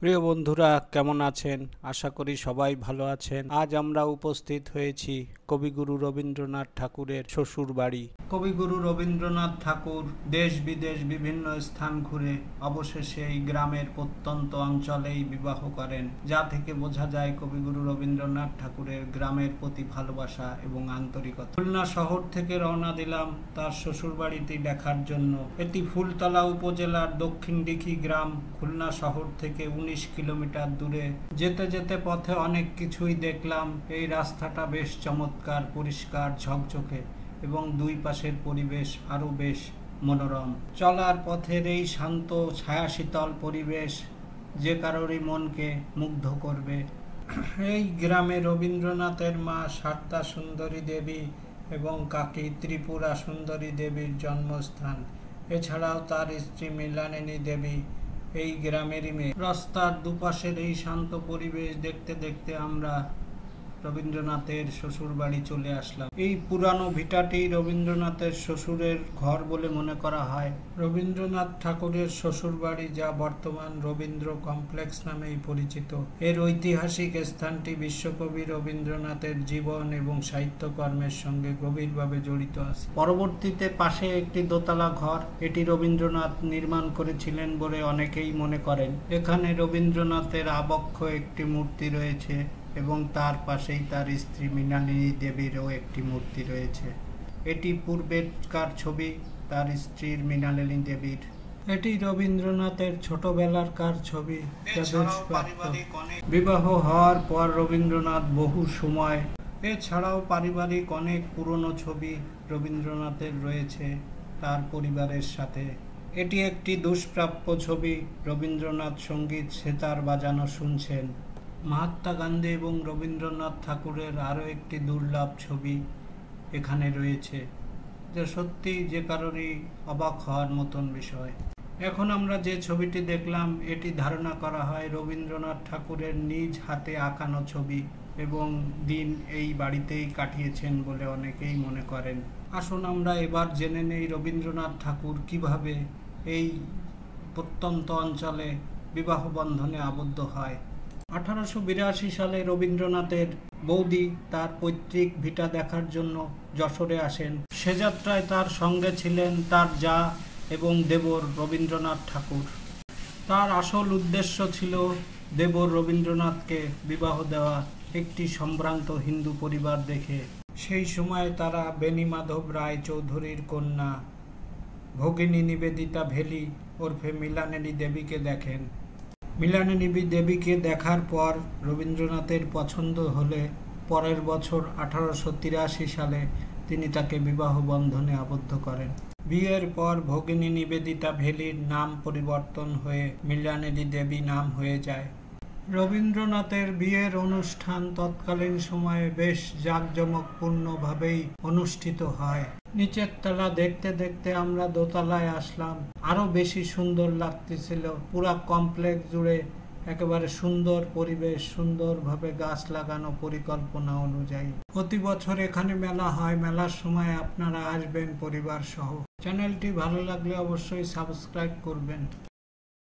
প্রিয় বন্ধুরা, কেমন আছেন? আশা করি সবাই ভালো আছেন। আজ আমরা উপস্থিত হয়েছি কবিগুরু রবীন্দ্রনাথ ঠাকুরের শ্বশুর বাড়ি। কবিগুরু রবীন্দ্রনাথ ঠাকুর দেশ বিদেশ বিভিন্ন স্থান ঘুরে অবশেষে এই গ্রামের প্রত্যন্ত অঞ্চলেই বিবাহ করেন, যা থেকে বোঝা যায় কবিগুরু রবীন্দ্রনাথ ঠাকুরের গ্রামের প্রতি ভালোবাসা এবং আন্তরিকতা। খুলনা শহর থেকে রওনা দিলাম তার শ্বশুর বাড়িটি দেখার জন্য। এটি ফুলতলা উপজেলার দক্ষিণ দিঘি গ্রাম, খুলনা শহর থেকে 19 কিলোমিটার দূরে। যেতে যেতে পথে অনেক কিছুই দেখলাম। এই রাস্তাটা বেশ চমৎকার, পরিষ্কার, ঝকঝকে এবং দুই পাশের পরিবেশ আরো বেশ মনোরম। চলার পথের এই শান্ত ছায়া শীতল পরিবেশ যে কারোরই মনকে মুগ্ধ করবে। এই গ্রামে রবীন্দ্রনাথের মা শারদা সুন্দরী দেবী এবং কাকি ত্রিপুরা সুন্দরী দেবীর জন্মস্থান। এছাড়াও তার স্ত্রী মৃণালিনী দেবী এই গ্রামেরই মেয়ে। রাস্তার দুপাশের এই শান্ত পরিবেশ দেখতে দেখতে আমরা রবীন্দ্রনাথের শ্বশুর বাড়ি চলে আসলাম। এই পুরানো ভিটাটি রবীন্দ্রনাথের শ্বশুরের ঘর বলে মনে করা হয়। রবীন্দ্রনাথ ঠাকুরের শ্বশুর বাড়ি, যা বর্তমান রবীন্দ্র কমপ্লেক্স নামেই পরিচিত। এর ঐতিহাসিক স্থানটি বিশ্বকবি রবীন্দ্রনাথের জীবন এবং সাহিত্যকর্মের সঙ্গে গভীরভাবে জড়িত আছে। পরবর্তীতে পাশে একটি দোতলা ঘর, এটি রবীন্দ্রনাথ নির্মাণ করেছিলেন বলে অনেকেই মনে করেন। এখানে রবীন্দ্রনাথের আবক্ষ একটি মূর্তি রয়েছে এবং তার পাশেই তার স্ত্রী মৃণালিনী দেবীরও একটি মূর্তি রয়েছে। এটি পূর্বেকার ছবি তার স্ত্রীর মৃণালিনী দেবীর। এটি রবীন্দ্রনাথের ছোটবেলাকার ছবি। বিবাহ হওয়ার পর রবীন্দ্রনাথ বহু সময় এছাড়াও পারিবারিক অনেক পুরনো ছবি রবীন্দ্রনাথের রয়েছে তার পরিবারের সাথে। এটি একটি দুষ্প্রাপ্য ছবি। রবীন্দ্রনাথ সঙ্গীত সেতার বাজানো শুনছেন। মহাত্মা গান্ধী এবং রবীন্দ্রনাথ ঠাকুরের আরও একটি দুর্লভ ছবি এখানে রয়েছে, যা সত্যি যে কারোরই অবাক হওয়ার মতন বিষয়। এখন আমরা যে ছবিটি দেখলাম, এটি ধারণা করা হয় রবীন্দ্রনাথ ঠাকুরের নিজ হাতে আঁকানো ছবি এবং দিন এই বাড়িতেই কাটিয়েছেন বলে অনেকেই মনে করেন। আসুন আমরা এবার জেনে নেই রবীন্দ্রনাথ ঠাকুর কিভাবে এই প্রত্যন্ত অঞ্চলে বিবাহ বন্ধনে আবদ্ধ হয়। 1882 সালে রবীন্দ্রনাথের বৌদি তার পৈতৃক ভিটা দেখার জন্য যশোরে আসেন। সে যাত্রায় তার সঙ্গে ছিলেন তার জা এবং দেবর রবীন্দ্রনাথ ঠাকুর। তার আসল উদ্দেশ্য ছিল দেবর রবীন্দ্রনাথকে বিবাহ দেওয়া একটি সম্ভ্রান্ত হিন্দু পরিবার দেখে। সেই সময় তারা বেণীমাধব রায় চৌধুরীর কন্যা ভগিনী নিবেদিতা ভেলি ওরফে মৃণালিনী দেবীকে দেখেন। মৃণালিনী দেবীকে দেখার পর রবীন্দ্রনাথের পছন্দ হলে পরের বছর 1883 সালে তিনি তাকে বিবাহ বন্ধনে আবদ্ধ করেন। বিয়ের পর ভগিনী নিবেদিতা ভেলির নাম পরিবর্তন হয়ে মৃণালিনী দেবী নাম হয়ে যায়। রবীন্দ্রনাথের বিয়ের অনুষ্ঠান তৎকালীন সময়ে বেশ জাঁকজমকপূর্ণভাবেই অনুষ্ঠিত হয়। নিচের তলা দেখতে দেখতে আমরা দোতলায় আসলাম। আরো বেশি সুন্দর লাগতেছিল। পুরা কমপ্লেক্স জুড়ে একেবারে সুন্দর পরিবেশ, সুন্দরভাবে গাছ লাগানো পরিকল্পনা অনুযায়ী। প্রতি বছর এখানে মেলা হয়। মেলার সময় আপনারা আসবেন পরিবার সহ। চ্যানেলটি ভালো লাগলে অবশ্যই সাবস্ক্রাইব করবেন।